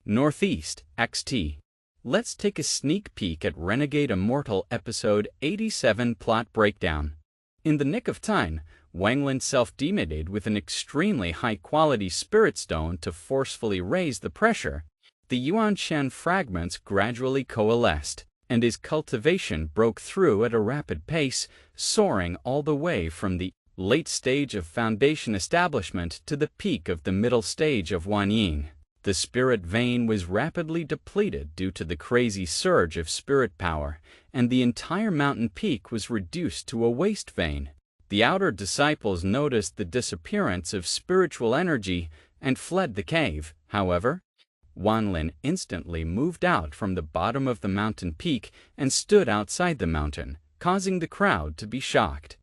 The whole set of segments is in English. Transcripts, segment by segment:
Northeast, XT. Let's take a sneak peek at Renegade Immortal Episode 87 Plot Breakdown. In the nick of time, Wanglin self-demoted with an extremely high-quality spirit stone to forcefully raise the pressure. The Yuan Shen fragments gradually coalesced, and his cultivation broke through at a rapid pace, soaring all the way from the late stage of foundation establishment to the peak of the middle stage of Wanying. The spirit vein was rapidly depleted due to the crazy surge of spirit power, and the entire mountain peak was reduced to a waste vein. The outer disciples noticed the disappearance of spiritual energy and fled the cave. However, Wanlin instantly moved out from the bottom of the mountain peak and stood outside the mountain, causing the crowd to be shocked.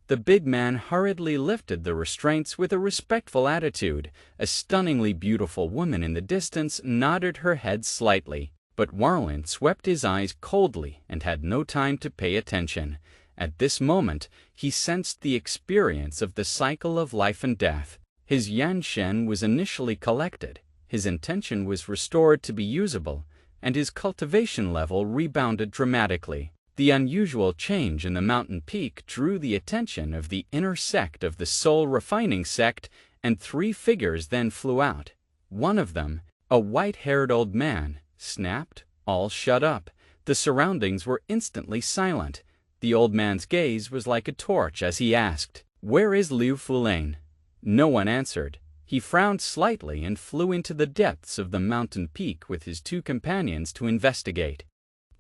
The big man hurriedly lifted the restraints with a respectful attitude. A stunningly beautiful woman in the distance nodded her head slightly, but Wanlin swept his eyes coldly and had no time to pay attention. At this moment, he sensed the experience of the cycle of life and death. His Yan Shen was initially collected, his intention was restored to be usable, and his cultivation level rebounded dramatically. The unusual change in the mountain peak drew the attention of the inner sect of the soul refining sect, and three figures then flew out. One of them, a white-haired old man, snapped, "All shut up." The surroundings were instantly silent. The old man's gaze was like a torch as he asked, "Where is Liu Fulane?" No one answered. He frowned slightly and flew into the depths of the mountain peak with his two companions to investigate.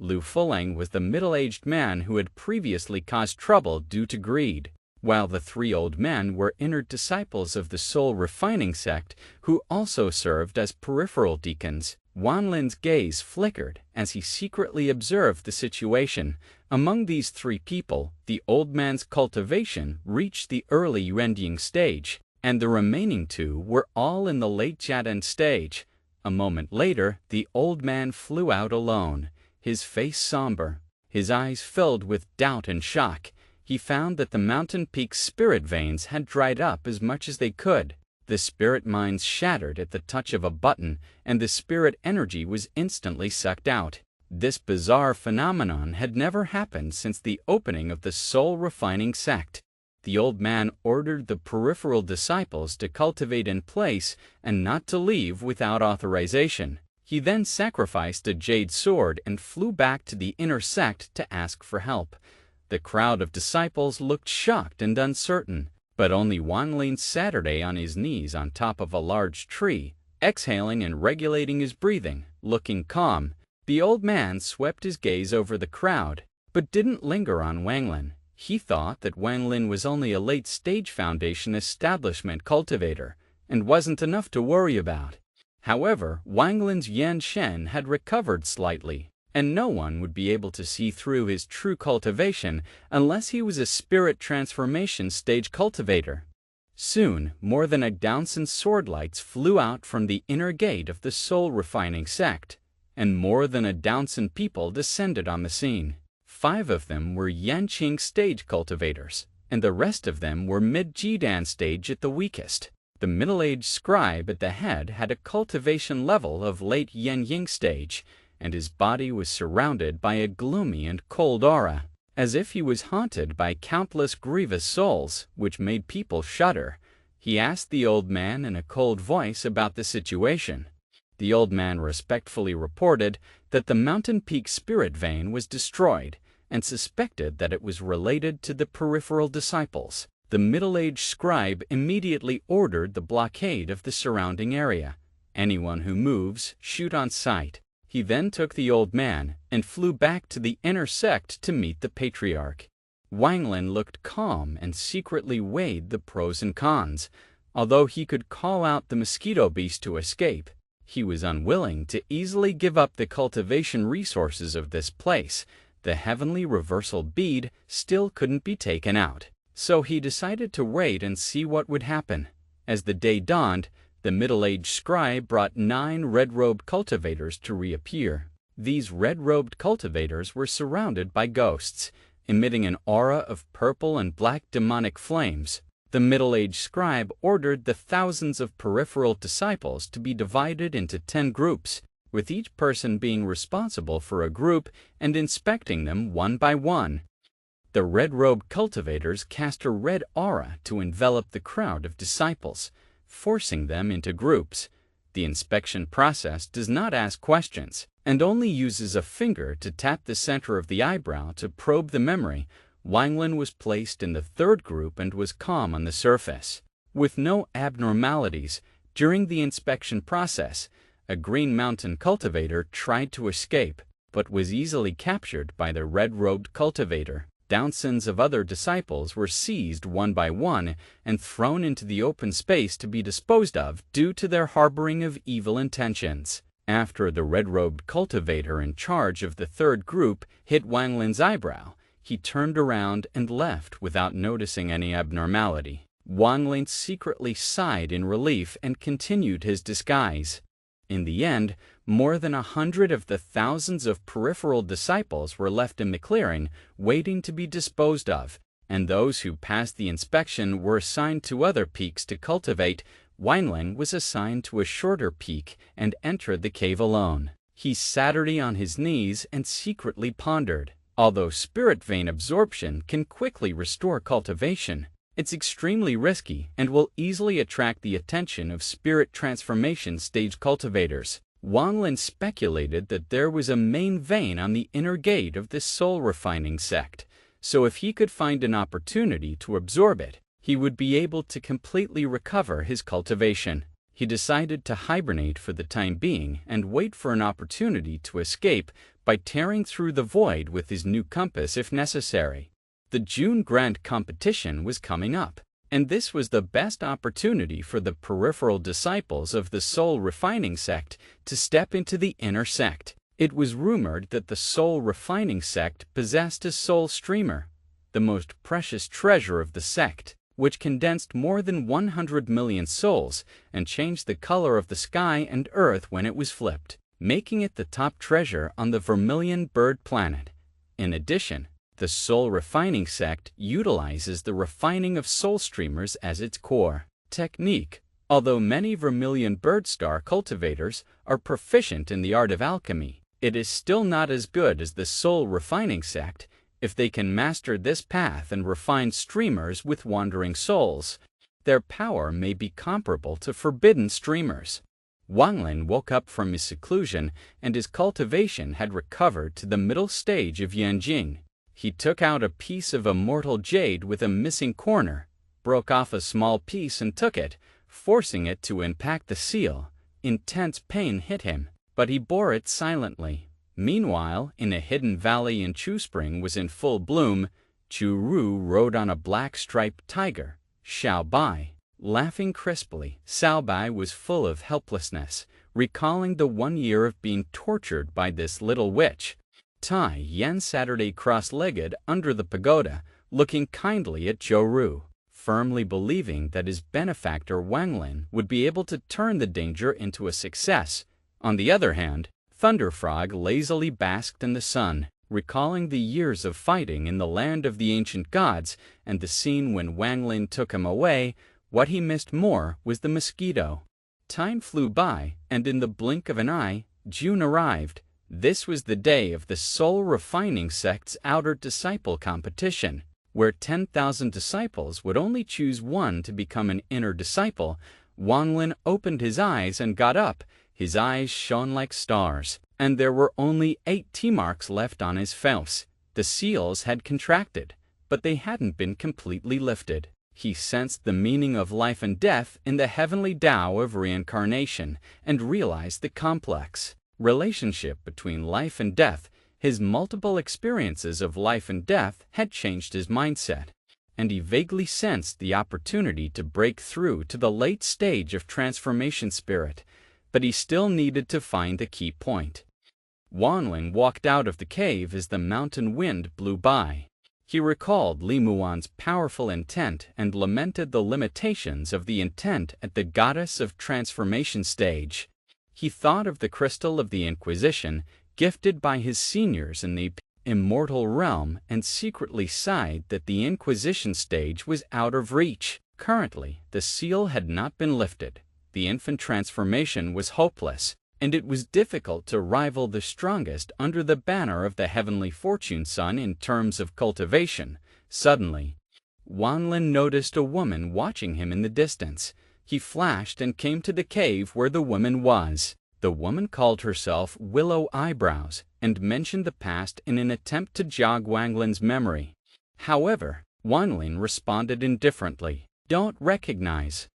Liu Fulane was the middle-aged man who had previously caused trouble due to greed, while the three old men were inner disciples of the soul refining sect who also served as peripheral deacons. Wanlin's gaze flickered as he secretly observed the situation. Among these three people, the old man's cultivation reached the early Yuanying stage, and the remaining two were all in the late Jiadan stage. A moment later, the old man flew out alone, his face somber, his eyes filled with doubt and shock. He found that the mountain peak's spirit veins had dried up as much as they could. The spirit mines shattered at the touch of a button, and the spirit energy was instantly sucked out. This bizarre phenomenon had never happened since the opening of the soul refining sect. The old man ordered the peripheral disciples to cultivate in place and not to leave without authorization. He then sacrificed a jade sword and flew back to the inner sect to ask for help. The crowd of disciples looked shocked and uncertain, but only Wanlin sat on his knees on top of a large tree, exhaling and regulating his breathing, looking calm. The old man swept his gaze over the crowd, but didn't linger on Wanlin. He thought that Wanlin was only a late-stage foundation establishment cultivator, and wasn't enough to worry about. However, Wanglin's Yan Shen had recovered slightly, and no one would be able to see through his true cultivation unless he was a spirit transformation stage cultivator. Soon, more than a dozen sword lights flew out from the inner gate of the soul refining sect, and more than a dozen people descended on the scene. 5 of them were Yanqing stage cultivators, and the rest of them were mid-Jidan stage at the weakest. The middle-aged scribe at the head had a cultivation level of late Yuanying stage, and his body was surrounded by a gloomy and cold aura, as if he was haunted by countless grievous souls, which made people shudder. He asked the old man in a cold voice about the situation. The old man respectfully reported that the mountain peak spirit vein was destroyed, and suspected that it was related to the peripheral disciples. The middle-aged scribe immediately ordered the blockade of the surrounding area. Anyone who moves, shoot on sight. He then took the old man and flew back to the inner sect to meet the patriarch. Wanglin looked calm and secretly weighed the pros and cons. Although he could call out the mosquito beast to escape, he was unwilling to easily give up the cultivation resources of this place. The heavenly reversal bead still couldn't be taken out. So he decided to wait and see what would happen. As the day dawned, the middle-aged scribe brought 9 red-robed cultivators to reappear. These red-robed cultivators were surrounded by ghosts, emitting an aura of purple and black demonic flames. The middle-aged scribe ordered the thousands of peripheral disciples to be divided into 10 groups, with each person being responsible for a group and inspecting them one by one. The red-robed cultivators cast a red aura to envelop the crowd of disciples, forcing them into groups. The inspection process does not ask questions, and only uses a finger to tap the center of the eyebrow to probe the memory. Wanglin was placed in the 3rd group and was calm on the surface, with no abnormalities. During the inspection process, a Green Mountain cultivator tried to escape, but was easily captured by the red-robed cultivator. Thousands of other disciples were seized one by one and thrown into the open space to be disposed of due to their harboring of evil intentions. After the red-robed cultivator in charge of the 3rd group hit Wanglin's eyebrow, he turned around and left without noticing any abnormality. Wanglin secretly sighed in relief and continued his disguise. In the end, more than 100 of the thousands of peripheral disciples were left in the clearing, waiting to be disposed of, and those who passed the inspection were assigned to other peaks to cultivate. Wanglin was assigned to a shorter peak and entered the cave alone. He sat on his knees and secretly pondered. Although spirit vein absorption can quickly restore cultivation, it's extremely risky and will easily attract the attention of spirit transformation stage cultivators. Wanglin speculated that there was a main vein on the inner gate of this soul-refining sect, so if he could find an opportunity to absorb it, he would be able to completely recover his cultivation. He decided to hibernate for the time being and wait for an opportunity to escape by tearing through the void with his new compass if necessary. The June Grand Competition was coming up, and this was the best opportunity for the peripheral disciples of the Soul Refining Sect to step into the inner sect. It was rumored that the Soul Refining Sect possessed a soul streamer, the most precious treasure of the sect, which condensed more than 100 million souls and changed the color of the sky and earth when it was flipped, making it the top treasure on the Vermilion Bird planet. In addition, the Soul Refining Sect utilizes the refining of soul streamers as its core technique. Although many Vermilion Bird star cultivators are proficient in the art of alchemy, it is still not as good as the Soul Refining Sect. If they can master this path and refine streamers with wandering souls, their power may be comparable to forbidden streamers. Wanglin woke up from his seclusion, and his cultivation had recovered to the middle stage of Yanjing. He took out a piece of immortal jade with a missing corner, broke off a small piece and took it, forcing it to impact the seal. Intense pain hit him, but he bore it silently. Meanwhile, in a hidden valley in Chu Spring was in full bloom. Chu Ru rode on a black-striped tiger, Xiao Bai, laughing crisply. Xiao Bai was full of helplessness, recalling the 1 year of being tortured by this little witch. Tai Yan Saturday cross-legged under the pagoda, looking kindly at Zhou Ru, firmly believing that his benefactor Wanglin would be able to turn the danger into a success. On the other hand, Thunderfrog lazily basked in the sun, recalling the years of fighting in the land of the ancient gods and the scene when Wanglin took him away. What he missed more was the mosquito. Time flew by, and in the blink of an eye, June arrived. This was the day of the Soul Refining Sect's Outer Disciple Competition, where 10,000 disciples would only choose one to become an inner disciple. Wanglin opened his eyes and got up. His eyes shone like stars, and there were only 8 T-marks left on his face. The seals had contracted, but they hadn't been completely lifted. He sensed the meaning of life and death in the heavenly Tao of reincarnation and realized the complex relationship between life and death. His multiple experiences of life and death had changed his mindset, and he vaguely sensed the opportunity to break through to the late stage of transformation spirit, but he still needed to find the key point. Wanglin walked out of the cave as the mountain wind blew by. He recalled Li Muan's powerful intent and lamented the limitations of the intent at the Goddess of Transformation stage. He thought of the crystal of the Inquisition, gifted by his seniors in the Immortal realm, and secretly sighed that the Inquisition stage was out of reach. Currently, the seal had not been lifted. The infant transformation was hopeless, and it was difficult to rival the strongest under the banner of the heavenly fortune sun in terms of cultivation. Suddenly, Wanlin noticed a woman watching him in the distance. He flashed and came to the cave where the woman was. The woman called herself Willow Eyebrows and mentioned the past in an attempt to jog Wanglin's memory. However, Wanlin responded indifferently. "Don't recognize."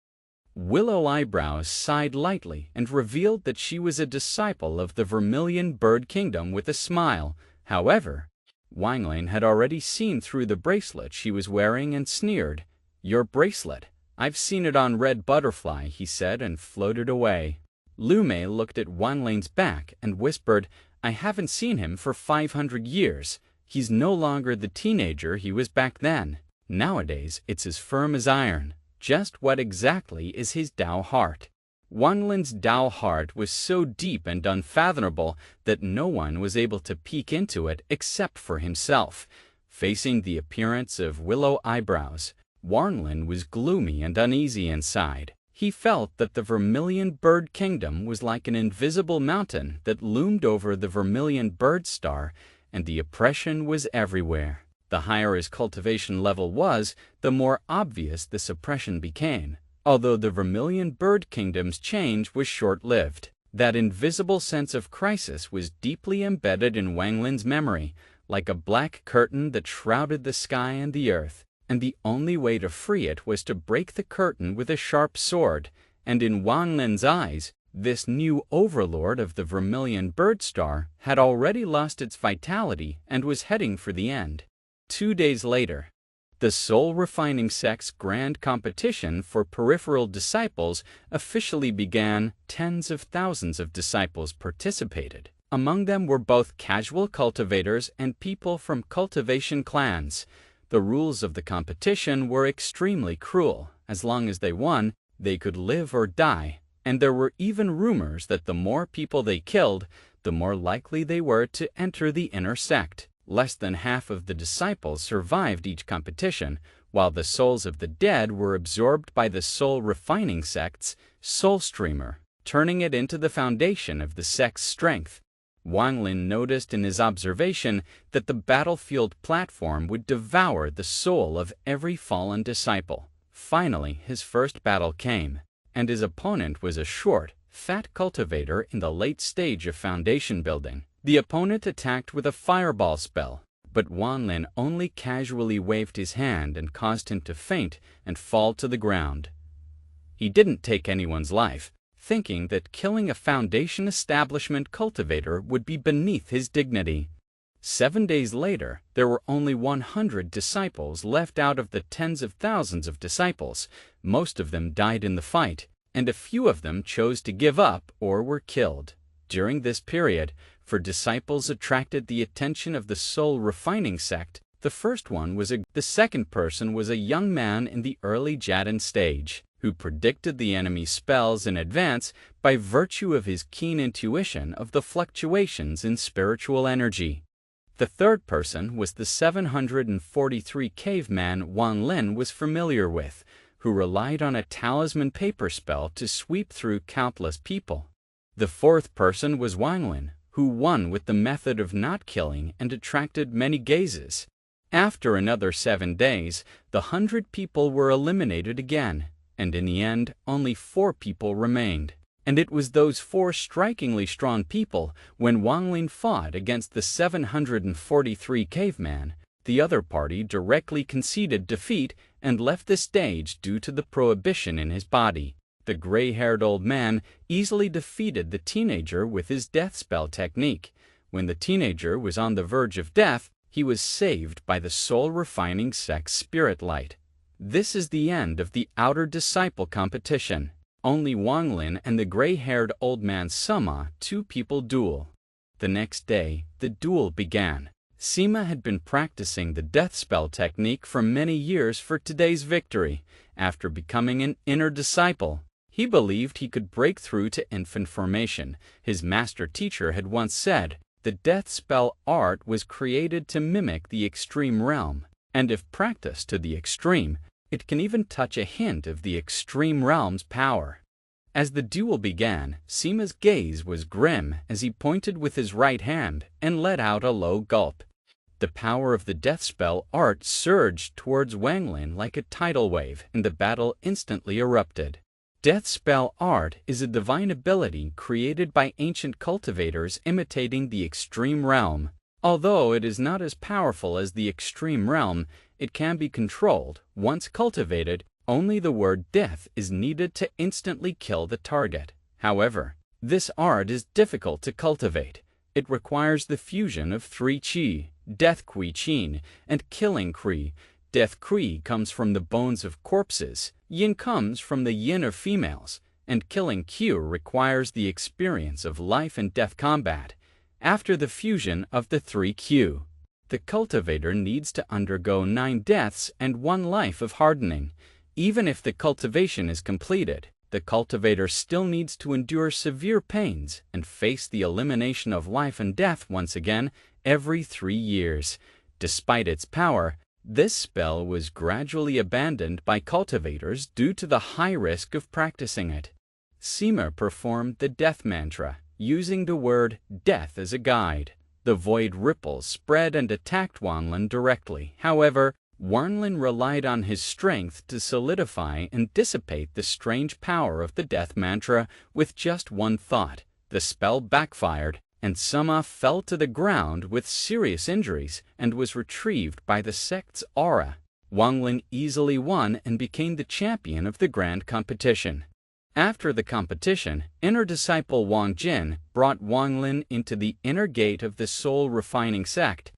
Willow Eyebrows sighed lightly and revealed that she was a disciple of the Vermilion Bird Kingdom with a smile. However, Wanglin had already seen through the bracelet she was wearing and sneered. "Your bracelet? I've seen it on Red Butterfly," he said, and floated away. Lume looked at Wanlin's back and whispered, "I haven't seen him for 500 years. He's no longer the teenager he was back then. Nowadays, it's as firm as iron." Just what exactly is his Tao heart? Wanlin's Tao heart was so deep and unfathomable that no one was able to peek into it except for himself. Facing the appearance of Willow Eyebrows, Wanlin was gloomy and uneasy inside. He felt that the Vermilion Bird Kingdom was like an invisible mountain that loomed over the Vermilion Bird Star, and the oppression was everywhere. The higher his cultivation level was, the more obvious this oppression became, although the Vermilion Bird Kingdom's change was short-lived. That invisible sense of crisis was deeply embedded in Wanglin's memory, like a black curtain that shrouded the sky and the earth, and the only way to free it was to break the curtain with a sharp sword, and in Wanglin's eyes, this new overlord of the Vermilion Bird Star had already lost its vitality and was heading for the end. 2 days later, the Soul Refining Sect's grand competition for peripheral disciples officially began. Tens of thousands of disciples participated. Among them were both casual cultivators and people from cultivation clans. The rules of the competition were extremely cruel. As long as they won, they could live or die, and there were even rumors that the more people they killed, the more likely they were to enter the inner sect. Less than half of the disciples survived each competition, while the souls of the dead were absorbed by the Soul Refining Sect's Soul Streamer, turning it into the foundation of the sect's strength. Wanglin noticed in his observation that the battlefield platform would devour the soul of every fallen disciple. Finally, his first battle came, and his opponent was a short, fat cultivator in the late stage of foundation building. The opponent attacked with a fireball spell, but Wanlin only casually waved his hand and caused him to faint and fall to the ground. He didn't take anyone's life, thinking that killing a foundation establishment cultivator would be beneath his dignity. 7 days later, there were only 100 disciples left out of the tens of thousands of disciples. Most of them died in the fight, and a few of them chose to give up or were killed. During this period, for disciples attracted the attention of the Soul Refining Sect, the second person was a young man in the early Jaden stage, who predicted the enemy's spells in advance by virtue of his keen intuition of the fluctuations in spiritual energy. The third person was the 743 caveman Wanlin was familiar with, who relied on a talisman paper spell to sweep through countless people. The fourth person was Wanglin, who won with the method of not killing and attracted many gazes. After another 7 days, the 100 people were eliminated again, and in the end, only 4 people remained. And it was those 4 strikingly strong people when Wanglin fought against the 743 caveman. The other party directly conceded defeat and left the stage due to the prohibition in his body. The gray-haired old man easily defeated the teenager with his death spell technique. When the teenager was on the verge of death, he was saved by the Soul Refining Sect's spirit light. This is the end of the outer disciple competition. Only Wanglin and the gray-haired old man Sima, 2 people duel. The next day, the duel began. Sima had been practicing the death spell technique for many years for today's victory. After becoming an inner disciple, he believed he could break through to infant formation. His master teacher had once said, the death spell art was created to mimic the extreme realm, and if practiced to the extreme, It can even touch a hint of the extreme realm's power. As the duel began, Sima's gaze was grim as he pointed with his right hand and let out a low gulp. The power of the death spell art surged towards Wanglin like a tidal wave, and the battle instantly erupted. Death spell art is a divine ability created by ancient cultivators imitating the extreme realm. Although it is not as powerful as the extreme realm, it can be controlled. Once cultivated, only the word death is needed to instantly kill the target. However, this art is difficult to cultivate. It requires the fusion of 3 Qi, Death Qi Qin, and Killing Qi. Death Qi comes from the bones of corpses, Yin comes from the yin of females, and Killing Qi requires the experience of life and death combat. After the fusion of the 3 Qi, the cultivator needs to undergo 9 deaths and 1 life of hardening. Even if the cultivation is completed, the cultivator still needs to endure severe pains and face the elimination of life and death once again every 3 years. Despite its power, this spell was gradually abandoned by cultivators due to the high risk of practicing it. Sima performed the death mantra, using the word death as a guide. The void ripples spread and attacked Wanglin directly. However, Wanglin relied on his strength to solidify and dissipate the strange power of the death mantra with just one thought. The spell backfired, and Sima fell to the ground with serious injuries and was retrieved by the sect's aura. Wanglin easily won and became the champion of the grand competition. After the competition, inner disciple Wang Jin brought Wanglin into the inner gate of the soul refining sect.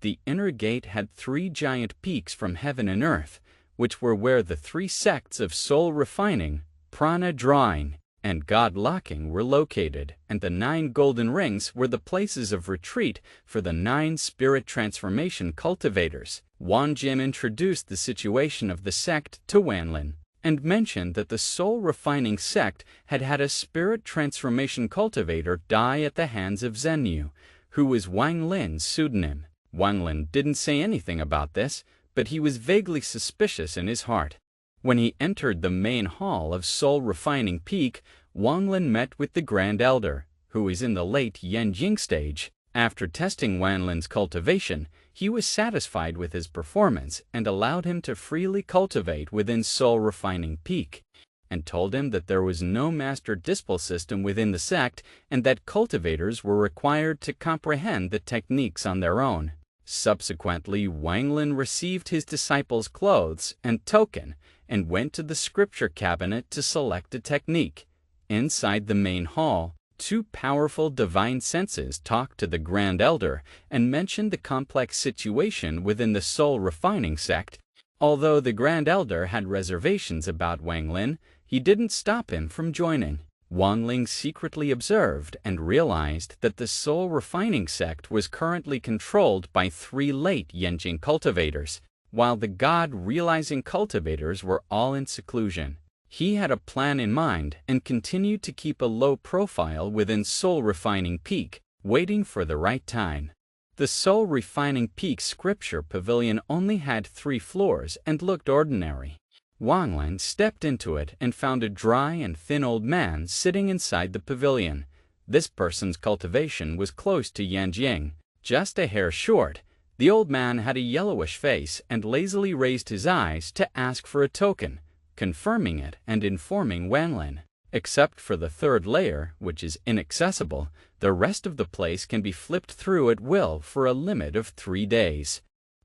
The inner gate had 3 giant peaks from heaven and earth, which were where the 3 sects of soul refining, prana drawing, and god locking were located, and the 9 golden rings were the places of retreat for the 9 spirit transformation cultivators. Wang Jin introduced the situation of the sect to Wanglin, and mentioned that the soul refining sect had had a spirit transformation cultivator die at the hands of Zhenyu, who was Wanglin's pseudonym. Wanglin didn't say anything about this, but he was vaguely suspicious in his heart. When he entered the main hall of Soul Refining Peak, Wanglin met with the Grand Elder, who is in the late Yanjing stage. After testing Wanlin's cultivation, he was satisfied with his performance and allowed him to freely cultivate within Soul Refining Peak, and told him that there was no master dispel system within the sect and that cultivators were required to comprehend the techniques on their own. Subsequently, Wanglin received his disciple's clothes and token and went to the scripture cabinet to select a technique. Inside the main hall, 2 powerful divine senses talked to the Grand Elder and mentioned the complex situation within the soul refining sect. Although the Grand Elder had reservations about Wanglin, he didn't stop him from joining. Wanglin secretly observed and realized that the soul refining sect was currently controlled by 3 late Yanjing cultivators, while the god-realizing cultivators were all in seclusion. He had a plan in mind and continued to keep a low profile within Soul Refining Peak, waiting for the right time. The Soul Refining Peak scripture pavilion only had 3 floors and looked ordinary. Wanglin stepped into it and found a dry and thin old man sitting inside the pavilion. This person's cultivation was close to Yanjing, just a hair short. The old man had a yellowish face and lazily raised his eyes to ask for a token, confirming it and informing Wanglin. Except for the 3rd layer, which is inaccessible, the rest of the place can be flipped through at will for a limit of 3 days.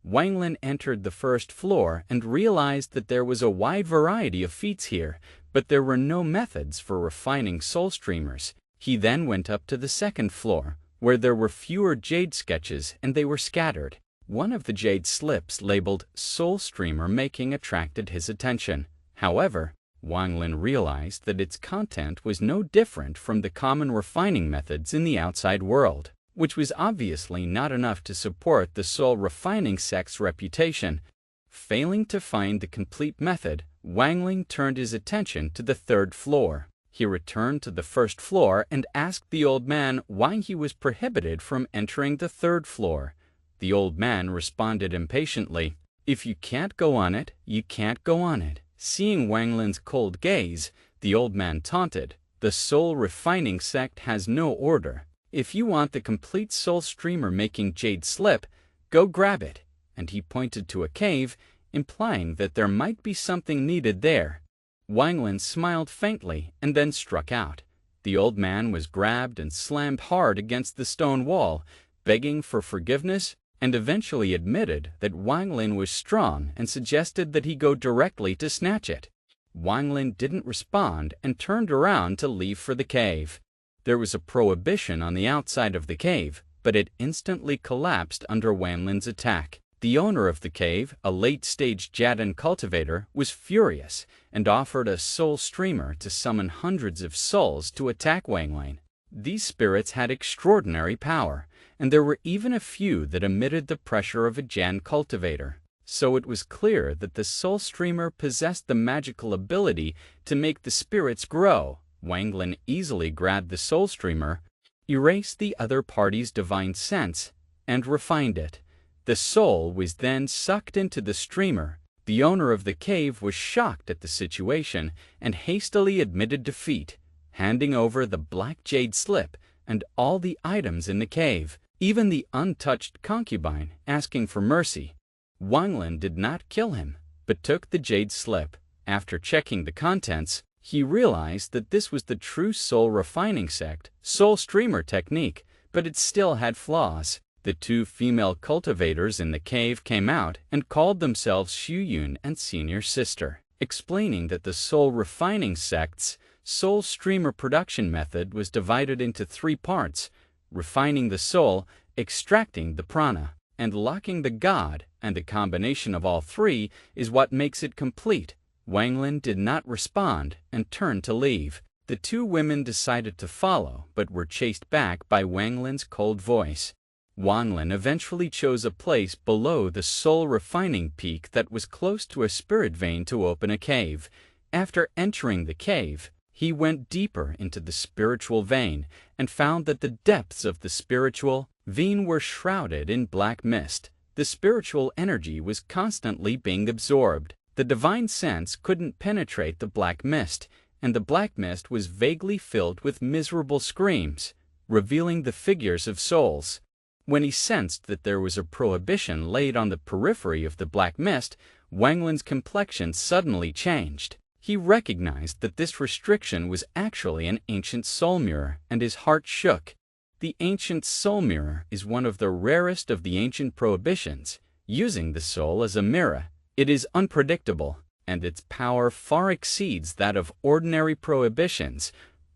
Wanglin entered the 1st floor and realized that there was a wide variety of feats here, but there were no methods for refining soul streamers. He then went up to the 2nd floor, where there were fewer jade sketches and they were scattered. One of the jade slips labeled Soul Streamer Making attracted his attention. However, Wanglin realized that its content was no different from the common refining methods in the outside world, which was obviously not enough to support the soul refining sect's reputation. Failing to find the complete method, Wanglin turned his attention to the 3rd floor. He returned to the 1st floor and asked the old man why he was prohibited from entering the 3rd floor. The old man responded impatiently, If you can't go on it, you can't go on it. Seeing Wang Lin's cold gaze, the old man taunted, "The soul refining sect has no order. If you want the complete soul streamer making jade slip, go grab it." And he pointed to a cave, implying that there might be something needed there. Wang Lin smiled faintly and then struck out. The old man was grabbed and slammed hard against the stone wall, begging for forgiveness, and eventually admitted that Wang Lin was strong and suggested that he go directly to snatch it. Wang Lin didn't respond and turned around to leave for the cave. There was a prohibition on the outside of the cave, but it instantly collapsed under Wang Lin's attack. The owner of the cave, a late-stage Jaden cultivator, was furious and offered a soul streamer to summon hundreds of souls to attack Wang Lin. These spirits had extraordinary power, and there were even a few that emitted the pressure of a Jan cultivator. So it was clear that the soul streamer possessed the magical ability to make the spirits grow. Wang Lin easily grabbed the soul streamer, erased the other party's divine sense, and refined it. The soul was then sucked into the streamer. The owner of the cave was shocked at the situation and hastily admitted defeat, handing over the black jade slip and all the items in the cave, even the untouched concubine, asking for mercy. Wang Lin did not kill him, but took the jade slip. After checking the contents, he realized that this was the true soul refining sect, soul streamer technique, but it still had flaws. The two female cultivators in the cave came out and called themselves Xu Yun and Senior Sister, explaining that the soul refining sect's soul streamer production method was divided into 3 parts: refining the soul, extracting the prana, and locking the god, and the combination of all 3 is what makes it complete. Wang Lin did not respond and turned to leave. The 2 women decided to follow, but were chased back by Wang Lin's cold voice. Wang Lin eventually chose a place below the soul refining peak that was close to a spirit vein to open a cave. After entering the cave, he went deeper into the spiritual vein and found that the depths of the spiritual vein were shrouded in black mist. The spiritual energy was constantly being absorbed. The divine sense couldn't penetrate the black mist, and the black mist was vaguely filled with miserable screams, revealing the figures of souls. When he sensed that there was a prohibition laid on the periphery of the black mist, Wang Lin's complexion suddenly changed. He recognized that this restriction was actually an ancient soul mirror, and his heart shook. The ancient soul mirror is one of the rarest of the ancient prohibitions. Using the soul as a mirror, it is unpredictable, and its power far exceeds that of ordinary prohibitions.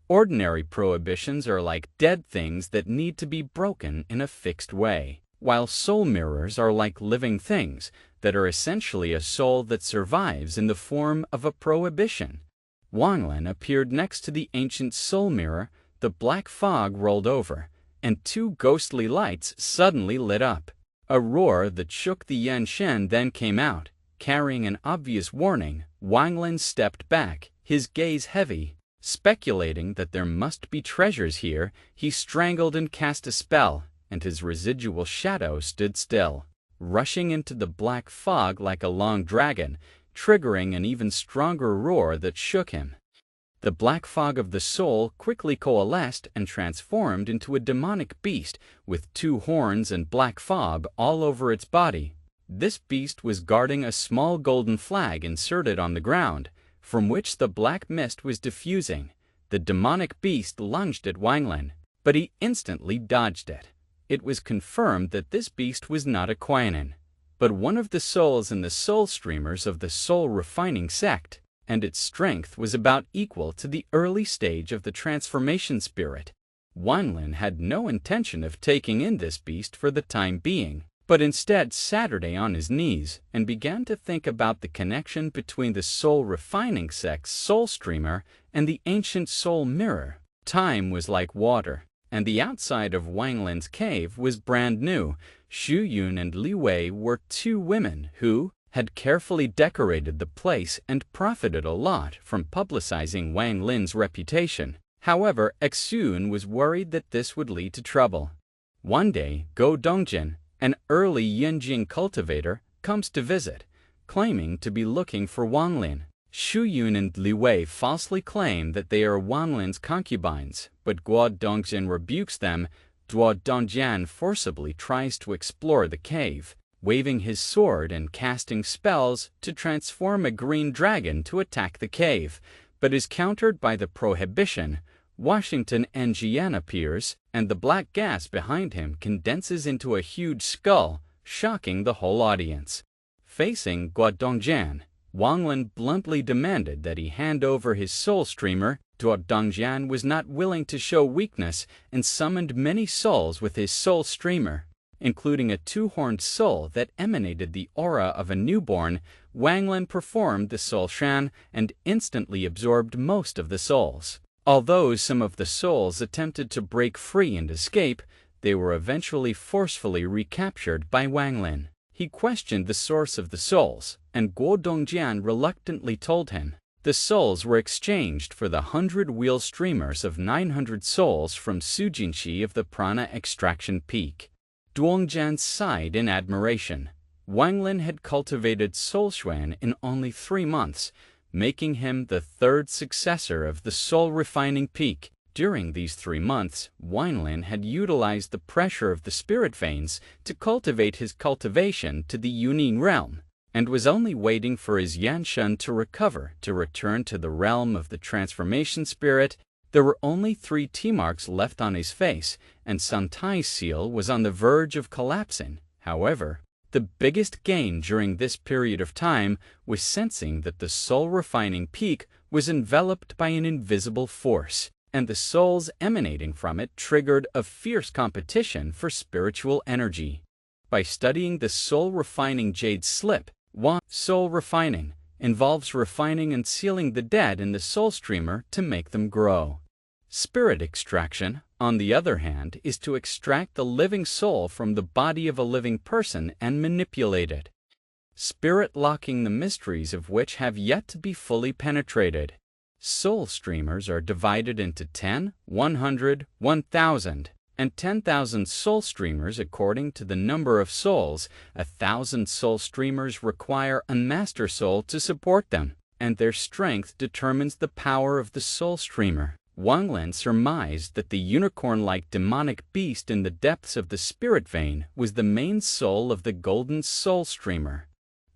Ordinary prohibitions are like dead things that need to be broken in a fixed way, while soul mirrors are like living things that are essentially a soul that survives in the form of a prohibition. Wang Lin appeared next to the ancient soul mirror. The black fog rolled over, and 2 ghostly lights suddenly lit up. A roar that shook the Yanshen then came out, carrying an obvious warning. Wang Lin stepped back, his gaze heavy. Speculating that there must be treasures here, he strangled and cast a spell, and his residual shadow stood still, rushing into the black fog like a long dragon, triggering an even stronger roar that shook him. The black fog of the soul quickly coalesced and transformed into a demonic beast with 2 horns and black fog all over its body. This beast was guarding a small golden flag inserted on the ground, from which the black mist was diffusing. The demonic beast lunged at Wang Lin, but he instantly dodged it. It was confirmed that this beast was not a Quainan, but one of the souls in the soul streamers of the soul refining sect, and its strength was about equal to the early stage of the transformation spirit. Wang Lin had no intention of taking in this beast for the time being, but instead sat on his knees and began to think about the connection between the soul refining sect's soul streamer and the ancient soul mirror. Time was like water, and the outside of Wang Lin's cave was brand new. Xu Yun and Li Wei were 2 women who had carefully decorated the place and profited a lot from publicizing Wang Lin's reputation. However, Xun was worried that this would lead to trouble. One day, Go Dongjin, an early Yinjing cultivator, comes to visit, claiming to be looking for Wang Lin. Xu Yun and Liu Wei falsely claim that they are Wang Lin's concubines, but Guo Dongjian rebukes them. Duo Dongjian forcibly tries to explore the cave, waving his sword and casting spells to transform a green dragon to attack the cave, but is countered by the prohibition. Washington Jian appears, and the black gas behind him condenses into a huge skull, shocking the whole audience. Facing Guo Dongjian, Wang Lin bluntly demanded that he hand over his soul streamer. Duo Dongjian was not willing to show weakness and summoned many souls with his soul streamer, including a two-horned soul that emanated the aura of a newborn. Wang Lin performed the soul shan and instantly absorbed most of the souls. Although some of the souls attempted to break free and escape, they were eventually forcefully recaptured by Wang Lin. He questioned the source of the souls, and Guo Dongjian reluctantly told him. The souls were exchanged for the 100-wheel streamers of 900 souls from Sujinshi of the Prana Extraction Peak. Dongjian sighed in admiration. Wang Lin had cultivated Soul Xuan in only 3 months, making him the 3rd successor of the Soul Refining Peak. During these 3 months, Wang Lin had utilized the pressure of the spirit veins to cultivate his cultivation to the Yuning realm, and was only waiting for his Yanshen to recover to return to the realm of the transformation spirit. There were only 3 T-marks left on his face, and Sun Tai's seal was on the verge of collapsing. However, the biggest gain during this period of time was sensing that the soul refining peak was enveloped by an invisible force, and the souls emanating from it triggered a fierce competition for spiritual energy. By studying the soul refining jade slip, soul refining involves refining and sealing the dead in the soul streamer to make them grow. Spirit extraction, on the other hand, is to extract the living soul from the body of a living person and manipulate it, spirit locking the mysteries of which have yet to be fully penetrated. Soul streamers are divided into 10, 100, 1,000, and 10,000 soul streamers according to the number of souls. 1,000 soul streamers require a master soul to support them, and their strength determines the power of the soul streamer. Wang Lin surmised that the unicorn-like demonic beast in the depths of the spirit vein was the main soul of the golden soul streamer.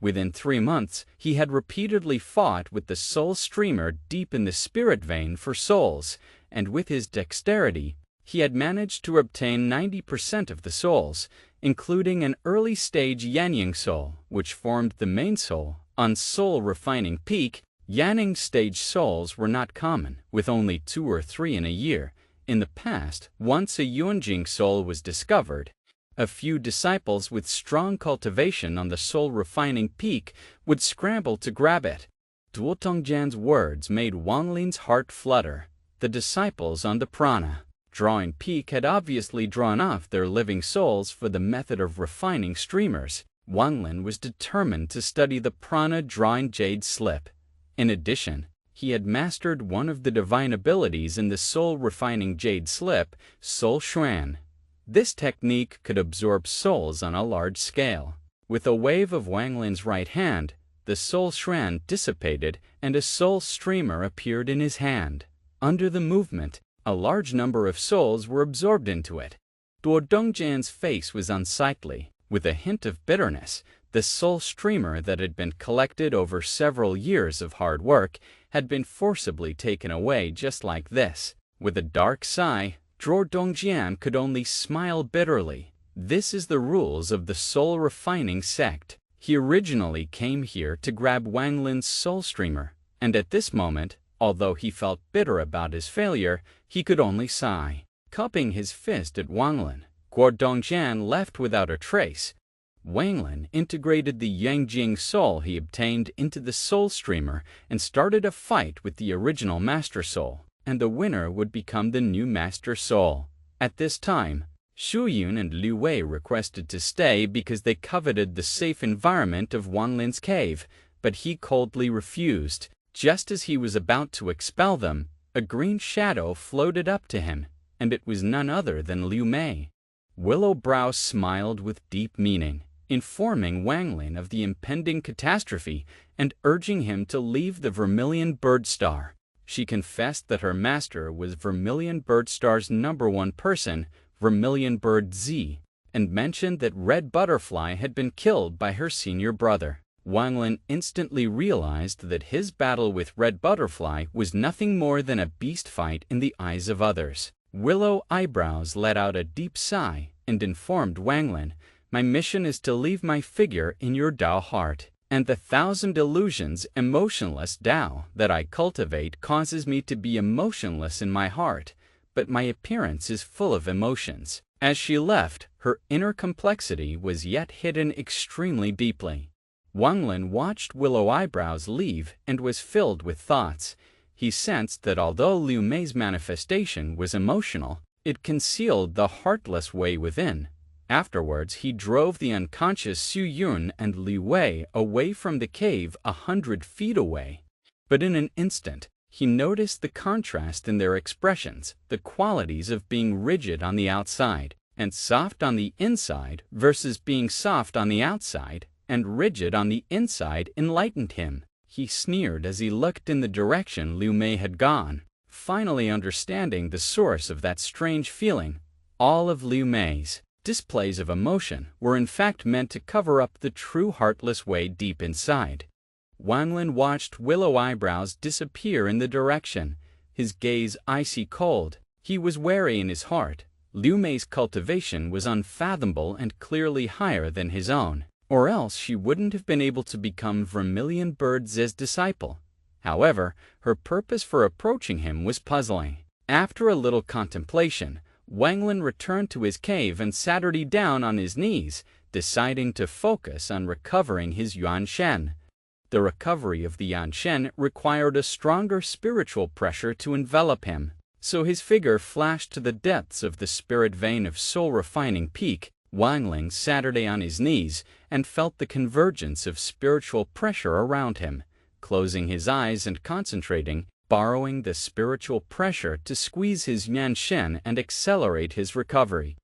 Within 3 months, he had repeatedly fought with the soul streamer deep in the spirit vein for souls, and with his dexterity, he had managed to obtain 90% of the souls, including an early-stage Yanying soul, which formed the main soul. On Soul Refining Peak, Yanning stage souls were not common, with only 2 or 3 in a year. In the past, once a Yuanjing soul was discovered, a few disciples with strong cultivation on the Soul Refining Peak would scramble to grab it. Duo Dongjian's words made Wang Lin's heart flutter. The disciples on the Prana Drawing Peak had obviously drawn off their living souls for the method of refining streamers. Wang Lin was determined to study the Prana Drawing Jade Slip. In addition, he had mastered one of the divine abilities in the Soul Refining Jade Slip, Soul Xuan. This technique could absorb souls on a large scale. With a wave of Wang Lin's right hand, the Soul Xuan dissipated and a soul streamer appeared in his hand. Under the movement, a large number of souls were absorbed into it. Duo Dongjian's face was unsightly. With a hint of bitterness, the soul streamer that had been collected over several years of hard work had been forcibly taken away just like this. With a dark sigh, Duo Dongjian could only smile bitterly. This is the rules of the soul refining sect. He originally came here to grab Wang Lin's soul streamer, and at this moment, although he felt bitter about his failure, he could only sigh. Cupping his fist at Wang Lin, Guo Dongjian left without a trace. Wang Lin integrated the Yangjing soul he obtained into the soul streamer and started a fight with the original master soul, and the winner would become the new master soul. At this time, Xu Yun and Liu Wei requested to stay because they coveted the safe environment of Wang Lin's cave, but he coldly refused. Just as he was about to expel them, a green shadow floated up to him, and it was none other than Liu Mei. Willow Brow smiled with deep meaning. informing Wanglin of the impending catastrophe and urging him to leave the Vermilion Bird Star. She confessed that her master was Vermilion Bird Star's #1 person, Vermilion Bird Z, and mentioned that Red Butterfly had been killed by her senior brother. Wanglin instantly realized that his battle with Red Butterfly was nothing more than a beast fight in the eyes of others. Willow Eyebrows let out a deep sigh and informed Wanglin, "My mission is to leave my figure in your Tao heart, and the 1,000 illusions emotionless Tao that I cultivate causes me to be emotionless in my heart, but my appearance is full of emotions." As she left, her inner complexity was yet hidden extremely deeply. Wanglin watched Willow Eyebrows leave and was filled with thoughts. He sensed that although Liu Mei's manifestation was emotional, it concealed the heartless Wei within. Afterwards, he drove the unconscious Xu Yun and Li Wei away from the cave 100 feet away. But in an instant, he noticed the contrast in their expressions, the qualities of being rigid on the outside and soft on the inside versus being soft on the outside and rigid on the inside enlightened him. He sneered as he looked in the direction Liu Mei had gone, finally understanding the source of that strange feeling. All of Liu Mei's displays of emotion were in fact meant to cover up the true heartless Wei deep inside. Wanglin watched Willow Eyebrows disappear in the direction, his gaze icy cold. He was wary in his heart. Liu Mei's cultivation was unfathomable and clearly higher than his own, or else she wouldn't have been able to become Vermilion Bird Z's disciple. However, her purpose for approaching him was puzzling. After a little contemplation, Wanglin returned to his cave and sat down on his knees, deciding to focus on recovering his Yuan Shen. The recovery of the Yuan Shen required a stronger spiritual pressure to envelop him, so his figure flashed to the depths of the spirit vein of soul-refining peak. Wanglin sat on his knees and felt the convergence of spiritual pressure around him, closing his eyes and concentrating, borrowing the spiritual pressure to squeeze his Yuan Shen and accelerate his recovery.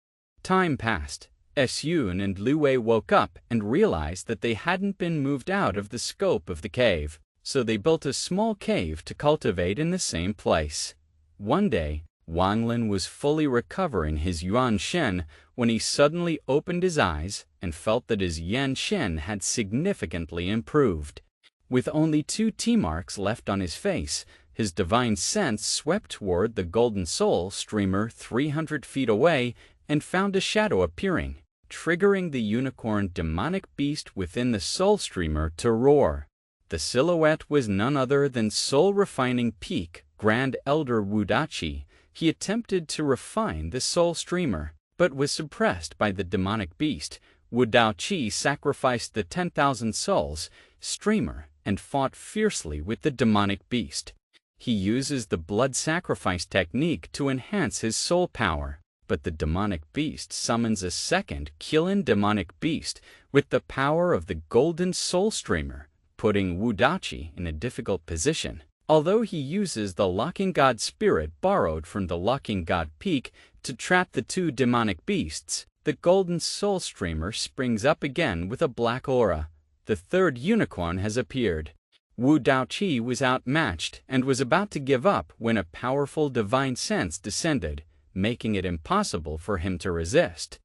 Time passed. Yun and Liu Wei woke up and realized that they hadn't been moved out of the scope of the cave, so they built a small cave to cultivate in the same place. One day, Wanglin was fully recovering his Yuan Shen when he suddenly opened his eyes and felt that his Yuan Shen had significantly improved. With only 2 T-marks left on his face, his divine sense swept toward the golden soul streamer 300 feet away and found a shadow appearing, triggering the unicorn demonic beast within the soul streamer to roar. The silhouette was none other than soul-refining peak Grand Elder Wudachi. He attempted to refine the soul streamer, but was suppressed by the demonic beast. Wudachi sacrificed the 10,000 souls streamer and fought fiercely with the demonic beast. He uses the blood sacrifice technique to enhance his soul power, but the demonic beast summons a second Qilin demonic beast with the power of the golden soul streamer, putting Wudachi in a difficult position. Although he uses the Locking God spirit borrowed from the Locking God peak to trap the 2 demonic beasts, the golden soul streamer springs up again with a black aura. The 3rd unicorn has appeared. Wudachi was outmatched and was about to give up when a powerful divine sense descended, making it impossible for him to resist.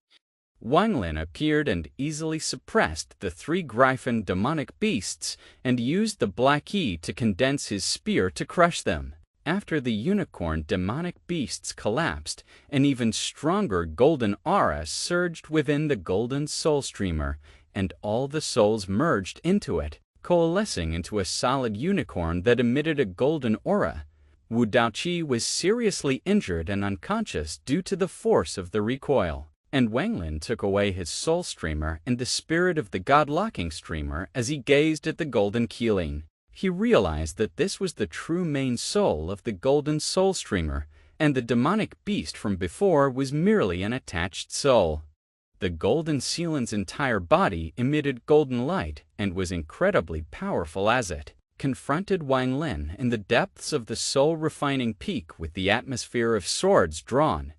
Wanglin appeared and easily suppressed the 3 Gryphon demonic beasts and used the Black Yi to condense his spear to crush them. After the unicorn demonic beasts collapsed, an even stronger golden aura surged within the golden soul streamer, and all the souls merged into it, coalescing into a solid unicorn that emitted a golden aura. Wudachi was seriously injured and unconscious due to the force of the recoil, and Wanglin took away his soul streamer and the spirit of the god-locking streamer as he gazed at the golden Qilin. He realized that this was the true main soul of the golden soul streamer, and the demonic beast from before was merely an attached soul. The golden Qilin's entire body emitted golden light and was incredibly powerful as it confronted Wanglin in the depths of the soul-refining peak with the atmosphere of swords drawn.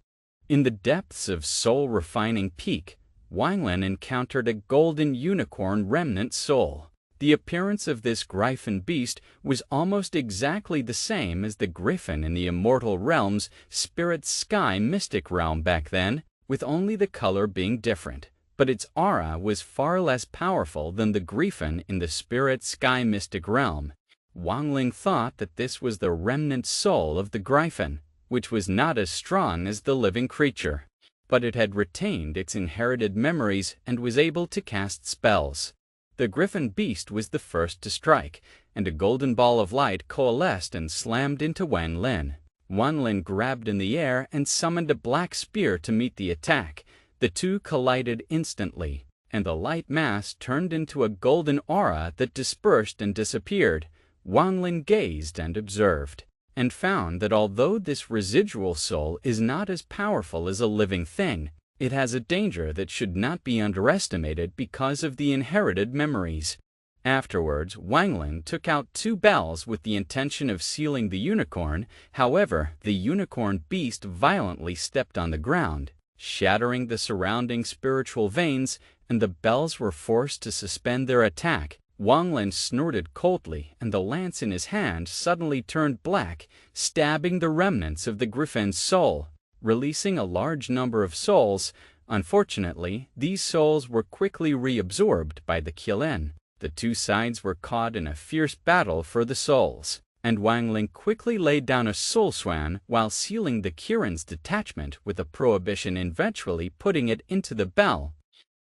In the depths of soul-refining peak, Wang Lin encountered a golden unicorn remnant soul. The appearance of this griffin beast was almost exactly the same as the griffin in the Immortal realm's Spirit Sky Mystic realm back then, with only the color being different. But its aura was far less powerful than the griffin in the Spirit Sky Mystic realm. Wang Lin thought that this was the remnant soul of the griffin, which was not as strong as the living creature, but it had retained its inherited memories and was able to cast spells. The griffin beast was the first to strike, and a golden ball of light coalesced and slammed into Wang Lin. Wang Lin grabbed in the air and summoned a black spear to meet the attack. The two collided instantly, and the light mass turned into a golden aura that dispersed and disappeared. Wang Lin gazed and observed, and found that although this residual soul is not as powerful as a living thing, it has a danger that should not be underestimated because of the inherited memories. Afterwards, Wang Lin took out 2 bells with the intention of sealing the unicorn. However, the unicorn beast violently stepped on the ground, shattering the surrounding spiritual veins, and the bells were forced to suspend their attack. Wang Lin snorted coldly, and the lance in his hand suddenly turned black, stabbing the remnants of the griffin's soul, releasing a large number of souls. Unfortunately, these souls were quickly reabsorbed by the Qilin. The two sides were caught in a fierce battle for the souls, and Wang Lin quickly laid down a soul swan while sealing the Qilin's detachment with a prohibition, eventually putting it into the bell.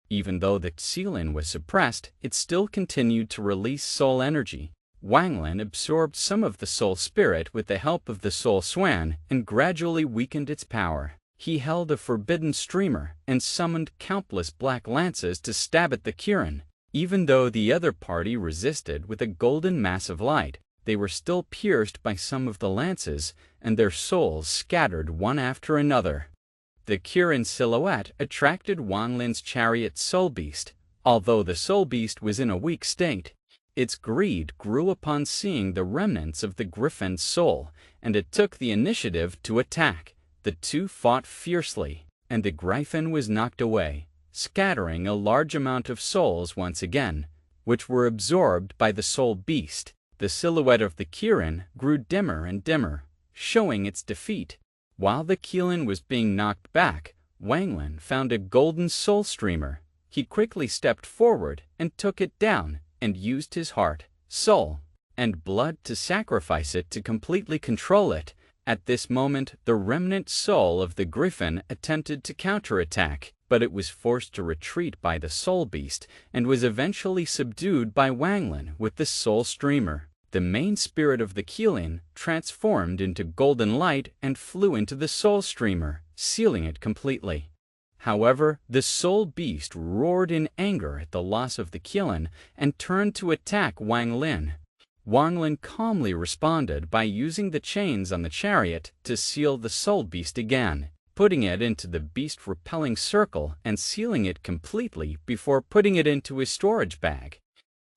Even though the Qilin was suppressed, it still continued to release soul energy. Wang Lin absorbed some of the soul spirit with the help of the soul swan and gradually weakened its power. He held a forbidden streamer and summoned countless black lances to stab at the Qilin. Even though the other party resisted with a golden mass of light, they were still pierced by some of the lances, and their souls scattered one after another. The Qilin silhouette attracted Wang Lin's chariot soul beast. Although the soul beast was in a weak state, its greed grew upon seeing the remnants of the griffin's soul, and it took the initiative to attack. The two fought fiercely, and the griffin was knocked away, scattering a large amount of souls once again, which were absorbed by the soul beast. The silhouette of the Qilin grew dimmer and dimmer, showing its defeat. While the Qilin was being knocked back, Wang Lin found a golden soul streamer. He quickly stepped forward and took it down, and used his heart, soul, and blood to sacrifice it to completely control it. At this moment, the remnant soul of the griffin attempted to counterattack, but it was forced to retreat by the soul beast and was eventually subdued by Wang Lin with the soul streamer. The main spirit of the Qilin transformed into golden light and flew into the soul streamer, sealing it completely. However, the soul beast roared in anger at the loss of the Qilin and turned to attack Wang Lin. Wang Lin calmly responded by using the chains on the chariot to seal the soul beast again, putting it into the beast-repelling circle and sealing it completely before putting it into his storage bag.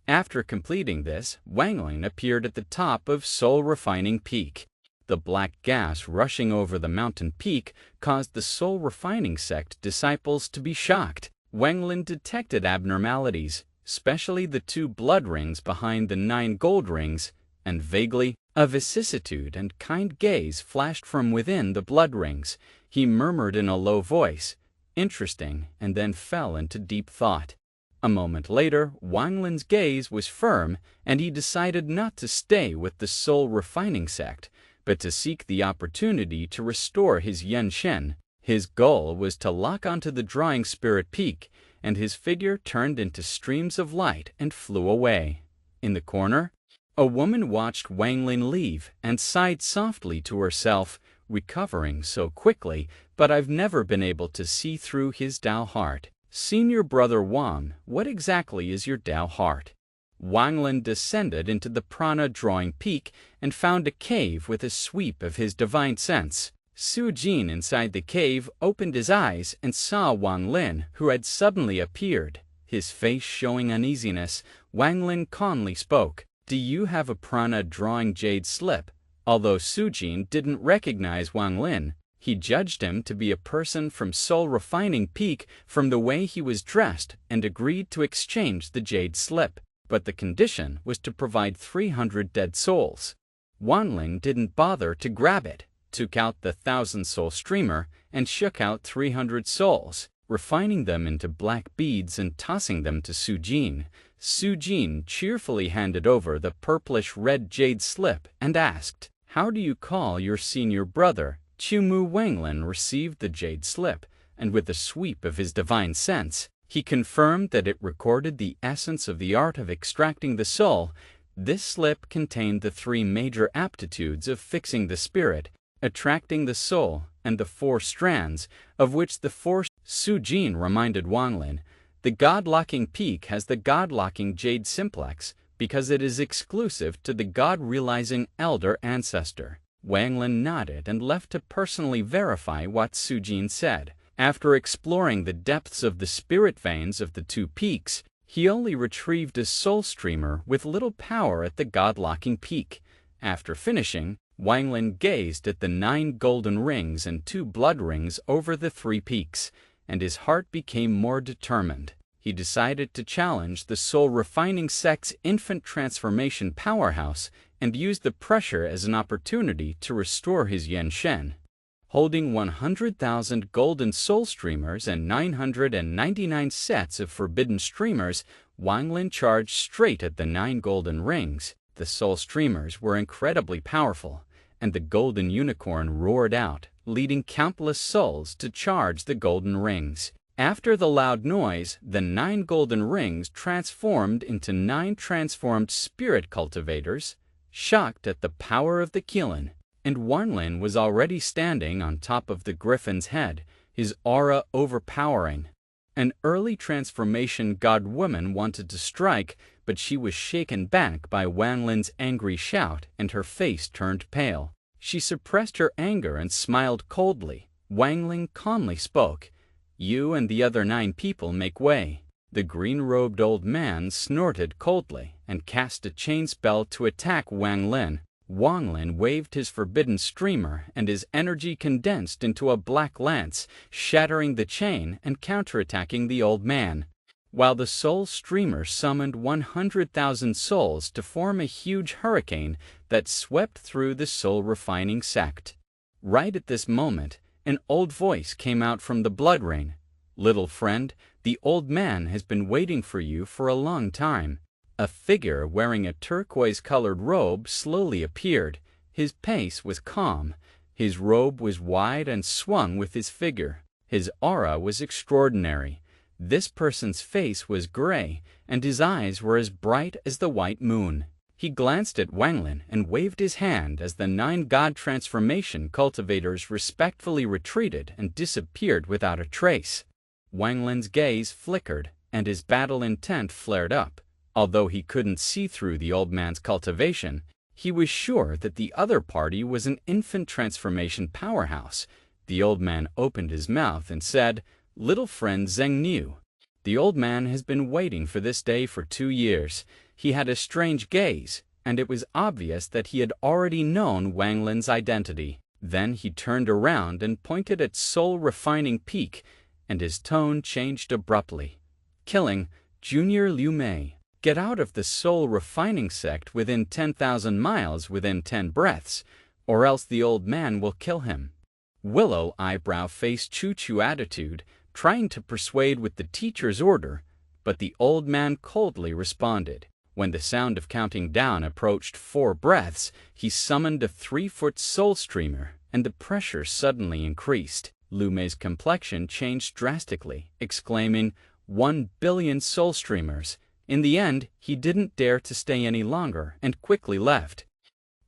After completing this, Wang Lin appeared at the top of Soul Refining Peak. The black gas rushing over the mountain peak caused the Soul Refining Sect disciples to be shocked. Wang Lin detected abnormalities, especially the 2 blood rings behind the 9 gold rings, and vaguely, a vicissitude and kind gaze flashed from within the blood rings. He murmured in a low voice, "Interesting," and then fell into deep thought. A moment later, Wang Lin's gaze was firm, and he decided not to stay with the Soul Refining Sect, but to seek the opportunity to restore his Yen Shen. His goal was to lock onto the drawing spirit peak, and his figure turned into streams of light and flew away. In the corner, a woman watched Wang Lin leave and sighed softly to herself, "Recovering so quickly, but I've never been able to see through his Dao heart." "Senior Brother Wang, what exactly is your Dao heart?" Wang Lin descended into the prana drawing peak and found a cave with a sweep of his divine sense. Su Jin inside the cave opened his eyes and saw Wang Lin, who had suddenly appeared. His face showing uneasiness, Wang Lin calmly spoke, "Do you have a prana drawing jade slip?" Although Su Jin didn't recognize Wang Lin, He judged him to be a person from Soul Refining Peak from the way he was dressed and agreed to exchange the jade slip, but the condition was to provide 300 dead souls. Wanlin didn't bother to grab it, took out the 1,000-soul streamer, and shook out 300 souls, refining them into black beads and tossing them to Sujin. Sujin cheerfully handed over the purplish-red jade slip and asked, "How do you call your senior brother?" Chumu Wanglin received the jade slip, and with a sweep of his divine sense, he confirmed that it recorded the essence of the art of extracting the soul. This slip contained the 3 major aptitudes of fixing the spirit, attracting the soul, and the 4 strands, of which the 4 Sujin reminded Wanglin. The God-locking peak has the God-locking jade simplex because it is exclusive to the God-realizing elder ancestor. Wanglin nodded and left to personally verify what Sujin said. After exploring the depths of the spirit veins of the 2 peaks, he only retrieved a soul streamer with little power at the God-locking peak. After finishing, Wanglin gazed at the 9 golden rings and 2 blood rings over the 3 peaks, and his heart became more determined. He decided to challenge the Soul Refining Sect's infant transformation powerhouse and use the pressure as an opportunity to restore his Yen Shen. Holding 100,000 golden soul streamers and 999 sets of forbidden streamers, Wanglin charged straight at the 9 golden rings. The soul streamers were incredibly powerful, and the golden unicorn roared out, leading countless souls to charge the golden rings. After the loud noise, the 9 golden rings transformed into 9 transformed spirit cultivators. Shocked at the power of the Qilin, and Wanlin was already standing on top of the griffin's head, his aura overpowering. An early transformation god-woman wanted to strike, but she was shaken back by Wanlin's angry shout, and her face turned pale. She suppressed her anger and smiled coldly. Wanglin calmly spoke, "You and the other 9 people make way." The green-robed old man snorted coldly and cast a chain spell to attack Wanglin. Wanglin waved his forbidden streamer, and his energy condensed into a black lance, shattering the chain and counterattacking the old man, while the soul streamer summoned 100,000 souls to form a huge hurricane that swept through the Soul Refining Sect. Right at this moment, an old voice came out from the blood ring. "Little friend, the old man has been waiting for you for a long time." A figure wearing a turquoise-colored robe slowly appeared. His pace was calm. His robe was wide and swung with his figure. His aura was extraordinary. This person's face was gray, and his eyes were as bright as the white moon. He glanced at Wanglin and waved his hand as the 9 god transformation cultivators respectfully retreated and disappeared without a trace. Wanglin's gaze flickered, and his battle intent flared up. Although he couldn't see through the old man's cultivation, he was sure that the other party was an infant transformation powerhouse. The old man opened his mouth and said, "Little friend Zheng Niu, the old man has been waiting for this day for 2 years. He had a strange gaze, and it was obvious that he had already known Wanglin's identity." Then he turned around and pointed at Soul Refining Peak, and his tone changed abruptly. "Killing Junior Liu Mei. Get out of the Soul Refining Sect within 10,000 miles within 10 breaths, or else the old man will kill him." Willow Eyebrow faced Choo-Choo attitude, trying to persuade with the teacher's order, but the old man coldly responded. When the sound of counting down approached 4 breaths, he summoned a 3-foot soul streamer, and the pressure suddenly increased. Liu Mei's complexion changed drastically, exclaiming, 1 billion soul streamers. In the end, he didn't dare to stay any longer and quickly left.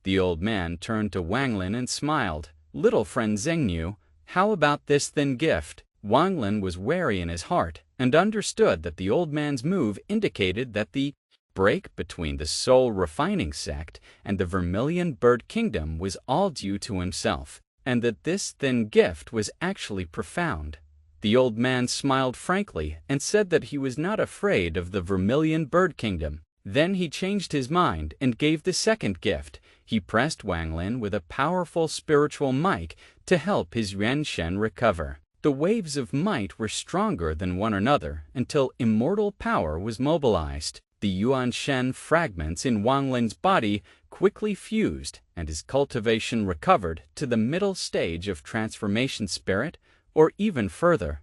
The old man turned to Wanglin and smiled. "Little friend Zheng Niu, how about this thin gift?" Wanglin was wary in his heart and understood that the old man's move indicated that the break between the Soul Refining Sect and the Vermilion Bird Kingdom was all due to himself, and that this thin gift was actually profound. The old man smiled frankly and said that he was not afraid of the Vermilion Bird Kingdom. Then he changed his mind and gave the second gift. He pressed Wang Lin with a powerful spiritual might to help his Yuan Shen recover. The waves of might were stronger than one another until immortal power was mobilized. The Yuan Shen fragments in Wang Lin's body quickly fused, and his cultivation recovered to the middle stage of transformation spirit, or even further.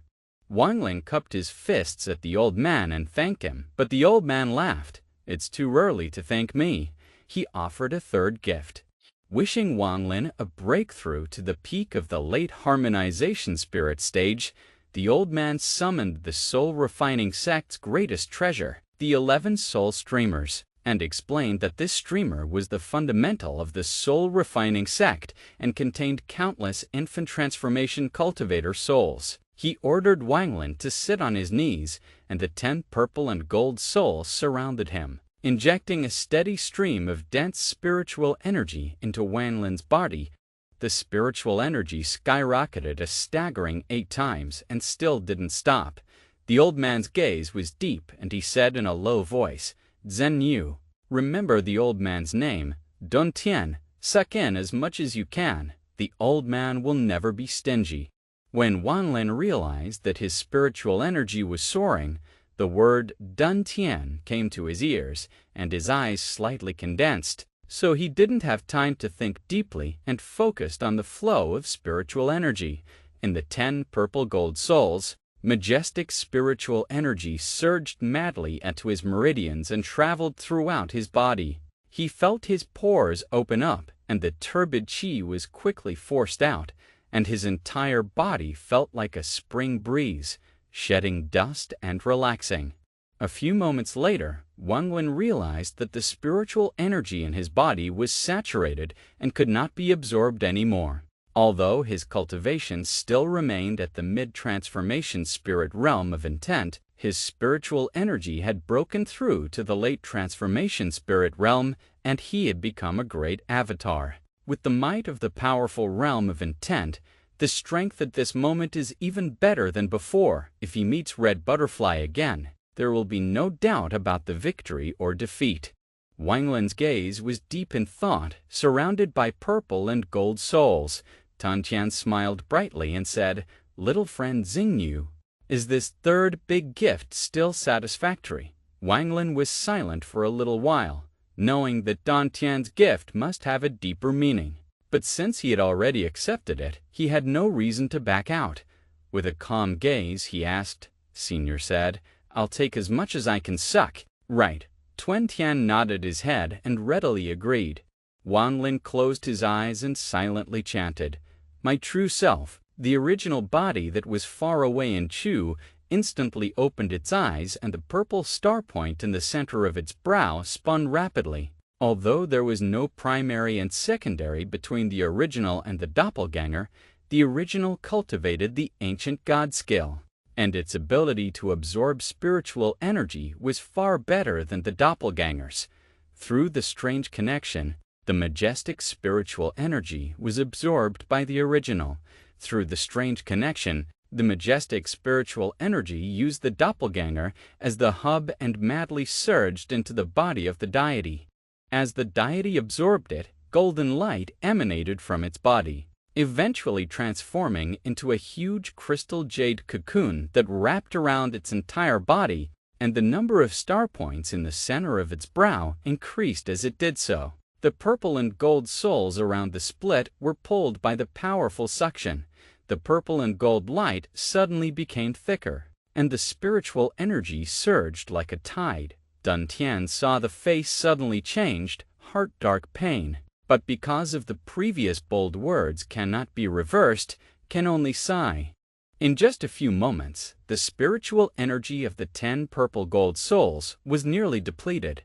Wang Lin cupped his fists at the old man and thanked him, but the old man laughed. "It's too early to thank me." He offered a third gift. Wishing Wang Lin a breakthrough to the peak of the late harmonization spirit stage, the old man summoned the soul-refining sect's greatest treasure, the 11 soul streamers, and explained that this streamer was the fundamental of the soul-refining sect and contained countless infant transformation cultivator souls. He ordered Wang Lin to sit on his knees, and the 10 purple and gold souls surrounded him, injecting a steady stream of dense spiritual energy into Wang Lin's body. The spiritual energy skyrocketed a staggering 8 times and still didn't stop. The old man's gaze was deep, and he said in a low voice, "Zhen Yu, remember the old man's name, Dun Tian, suck in as much as you can. The old man will never be stingy." When Wang Lin realized that his spiritual energy was soaring, the word Dun Tian came to his ears, and his eyes slightly condensed, so he didn't have time to think deeply and focused on the flow of spiritual energy. In the 10 purple gold souls, majestic spiritual energy surged madly into his meridians and traveled throughout his body. He felt his pores open up, and the turbid qi was quickly forced out, and his entire body felt like a spring breeze, shedding dust and relaxing. A few moments later, Wang Lin realized that the spiritual energy in his body was saturated and could not be absorbed anymore. Although his cultivation still remained at the mid-transformation spirit realm of intent, his spiritual energy had broken through to the late transformation spirit realm, and he had become a great avatar. With the might of the powerful realm of intent, the strength at this moment is even better than before. If he meets Red Butterfly again, there will be no doubt about the victory or defeat. Wang Lin's gaze was deep in thought, surrounded by purple and gold souls. Tan Tian smiled brightly and said, "Little friend Xingyu, is this third big gift still satisfactory?" Wang Lin was silent for a little while, knowing that Tan Tian's gift must have a deeper meaning. But since he had already accepted it, he had no reason to back out. With a calm gaze, he asked, "Senior said, I'll take as much as I can suck, right?" Tuen Tian nodded his head and readily agreed. Wang Lin closed his eyes and silently chanted, "My true self." The original body that was far away in Chu instantly opened its eyes, and the purple star point in the center of its brow spun rapidly. Although there was no primary and secondary between the original and the doppelganger, the original cultivated the ancient god skill, and its ability to absorb spiritual energy was far better than the doppelganger's. Through the strange connection, the majestic spiritual energy was absorbed by the original. Through the strange connection, the majestic spiritual energy used the doppelganger as the hub and madly surged into the body of the deity. As the deity absorbed it, golden light emanated from its body, eventually transforming into a huge crystal jade cocoon that wrapped around its entire body, and the number of star points in the center of its brow increased as it did so. The purple and gold souls around the split were pulled by the powerful suction. The purple and gold light suddenly became thicker, and the spiritual energy surged like a tide. Dun Tian saw the face suddenly changed, heart-dark pain, but because of the previous bold words cannot be reversed, can only sigh. In just a few moments, the spiritual energy of the 10 purple gold souls was nearly depleted.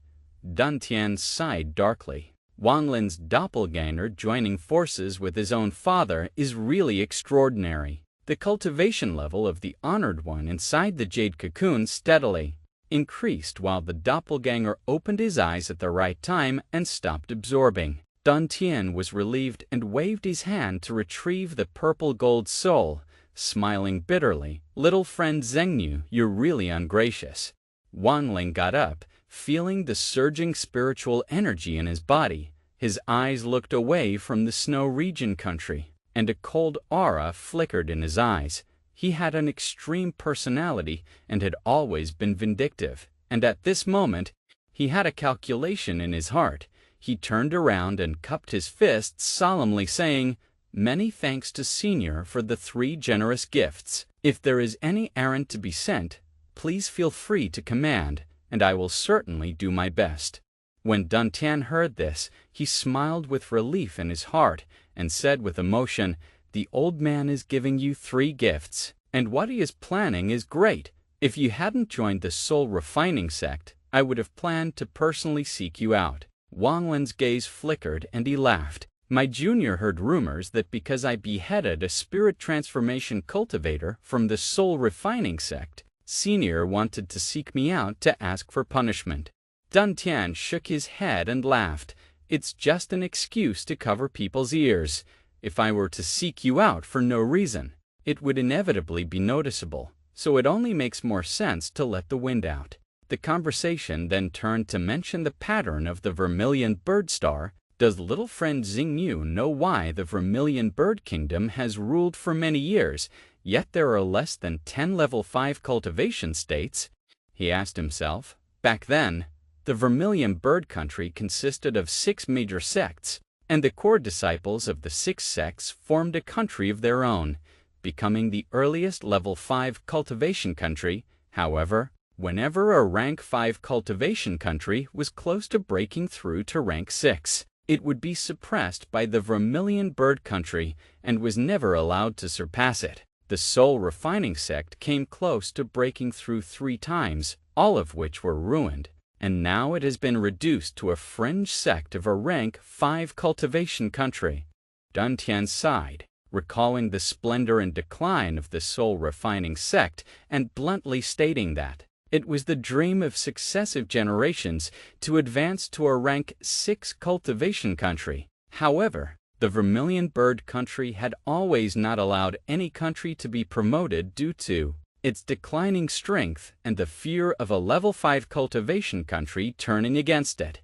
Dun Tian sighed darkly. Wang Lin's doppelganger joining forces with his own father is really extraordinary. The cultivation level of the honored one inside the jade cocoon steadily increased while the doppelganger opened his eyes at the right time and stopped absorbing. Dun Tian was relieved and waved his hand to retrieve the purple gold soul, smiling bitterly. "Little friend Xingyu, you're really ungracious." Wang Ling got up, feeling the surging spiritual energy in his body. His eyes looked away from the snow region country, and a cold aura flickered in his eyes. He had an extreme personality and had always been vindictive, and at this moment, he had a calculation in his heart. He turned around and cupped his fists solemnly, saying, "Many thanks to Senior for the 3 generous gifts. If there is any errand to be sent, please feel free to command, and I will certainly do my best." When Dantian heard this, he smiled with relief in his heart and said with emotion, "The old man is giving you 3 gifts, and what he is planning is great. If you hadn't joined the Soul Refining Sect, I would have planned to personally seek you out." Wang Lin's gaze flickered and he laughed. "My junior heard rumors that because I beheaded a spirit transformation cultivator from the Soul Refining Sect, Senior wanted to seek me out to ask for punishment." Dantian shook his head and laughed. "It's just an excuse to cover people's ears. If I were to seek you out for no reason, it would inevitably be noticeable, so it only makes more sense to let the wind out." The conversation then turned to mention the pattern of the Vermilion Bird Star. Does little friend Xingyu know why the Vermilion Bird Kingdom has ruled for many years, yet there are less than 10 level 5 cultivation states? He asked himself. Back then, the Vermilion Bird Country consisted of 6 major sects, and the core disciples of the 6 sects formed a country of their own, becoming the earliest level 5 cultivation country. However, whenever a rank 5 cultivation country was close to breaking through to rank 6, it would be suppressed by the Vermilion Bird Country and was never allowed to surpass it. The Soul Refining Sect came close to breaking through 3 times, all of which were ruined, and now it has been reduced to a fringe sect of a rank 5 cultivation country. Dantian sighed, recalling the splendor and decline of the Soul Refining Sect and bluntly stating that it was the dream of successive generations to advance to a rank 6 cultivation country. However, the Vermilion Bird Country had always not allowed any country to be promoted due to its declining strength and the fear of a level 5 cultivation country turning against it.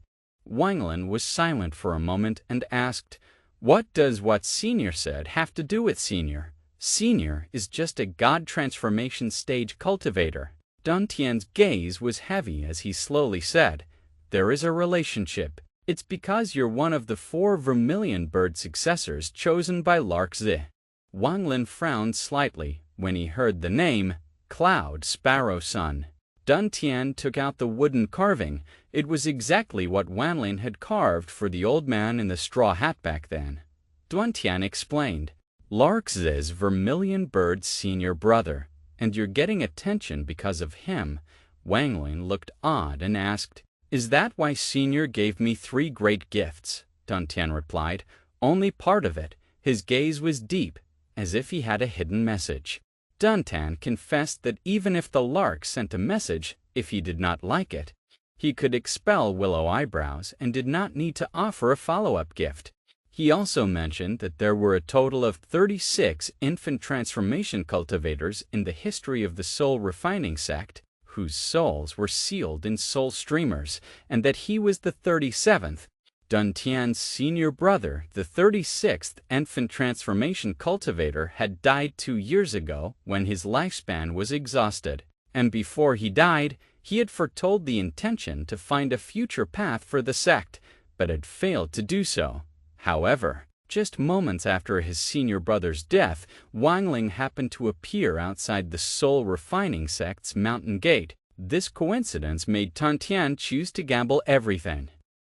Wanglin was silent for a moment and asked, "What does what Senior said have to do with Senior? Senior is just a god transformation stage cultivator." Dantian's gaze was heavy as he slowly said, "There is a relationship. It's because you're one of the 4 Vermilion Bird successors chosen by Larkzi." Wanglin frowned slightly when he heard the name Cloud Sparrow Sun. Dantian took out the wooden carving. It was exactly what Wanlin had carved for the old man in the straw hat back then. Dantian explained, "Larkzi's Vermilion Bird's senior brother, and you're getting attention because of him." Wanglin looked odd and asked, "Is that why Senior gave me 3 great gifts?" Dantian replied, "Only part of it." His gaze was deep, as if he had a hidden message. Dantian confessed that even if the lark sent a message, if he did not like it, he could expel Willow Eyebrows and did not need to offer a follow-up gift. He also mentioned that there were a total of 36 infant transformation cultivators in the history of the Soul Refining Sect, whose souls were sealed in soul streamers, and that he was the 37th. Dantian's senior brother, the 36th infant transformation cultivator, had died 2 years ago when his lifespan was exhausted, and before he died, he had foretold the intention to find a future path for the sect, but had failed to do so. However, just moments after his senior brother's death, Wanglin happened to appear outside the Soul Refining Sect's mountain gate. This coincidence made Dantian choose to gamble everything.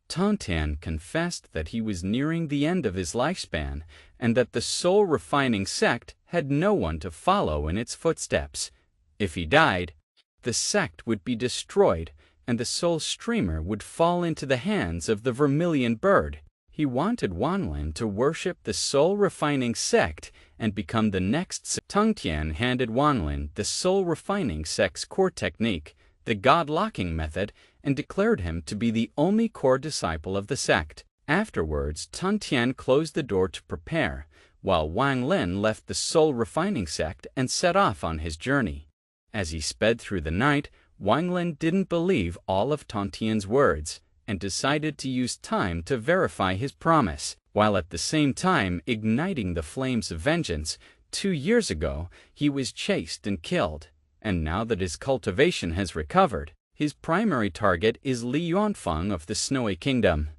Dantian confessed that he was nearing the end of his lifespan and that the Soul Refining Sect had no one to follow in its footsteps. If he died, the sect would be destroyed and the soul streamer would fall into the hands of the Vermilion Bird. He wanted Wanlin to worship the Soul Refining Sect and become the next. Dantian handed Wanlin the Soul Refining Sect's core technique, the God-locking method, and declared him to be the only core disciple of the sect. Afterwards, Dantian closed the door to prepare, while Wanglin left the Soul Refining Sect and set off on his journey. As he sped through the night, Wanglin didn't believe all of Dantian's words. and decided to use time to verify his promise, while at the same time igniting the flames of vengeance. 2 years ago, he was chased and killed, and now that his cultivation has recovered, his primary target is Li Yuanfeng of the Snowy Kingdom.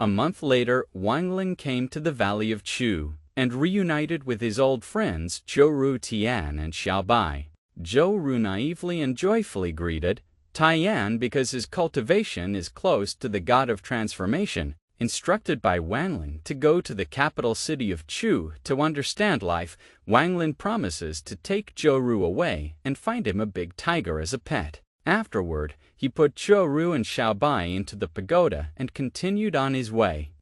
A month later, Wanglin came to the Valley of Chu and reunited with his old friends Zhou Tian and Xiao Bai. Zhou naively and joyfully greeted Tian because his cultivation is close to the god of transformation, instructed by Wanglin to go to the capital city of Chu to understand life. Wanglin promises to take Zhou away and find him a big tiger as a pet. Afterward, he put Zhou and Xiao Bai into the pagoda and continued on his way.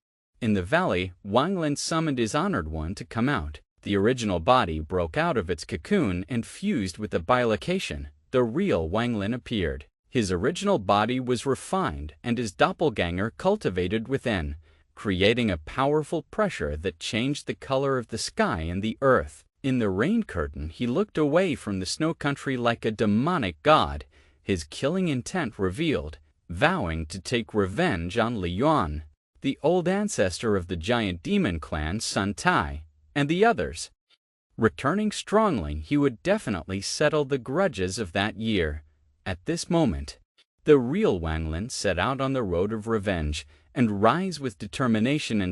In the valley, Wanglin summoned his honored one to come out. The original body broke out of its cocoon and fused with the bilocation. The real Wanglin appeared. His original body was refined and his doppelganger cultivated within, creating a powerful pressure that changed the color of the sky and the earth. In the rain curtain, he looked away from the snow country like a demonic god, his killing intent revealed, vowing to take revenge on Li Yuan, the old ancestor of the giant demon clan Sun Tai, and the others. Returning strongly, he would definitely settle the grudges of that year. At this moment, the real Wanglin set out on the road of revenge and rise with determination and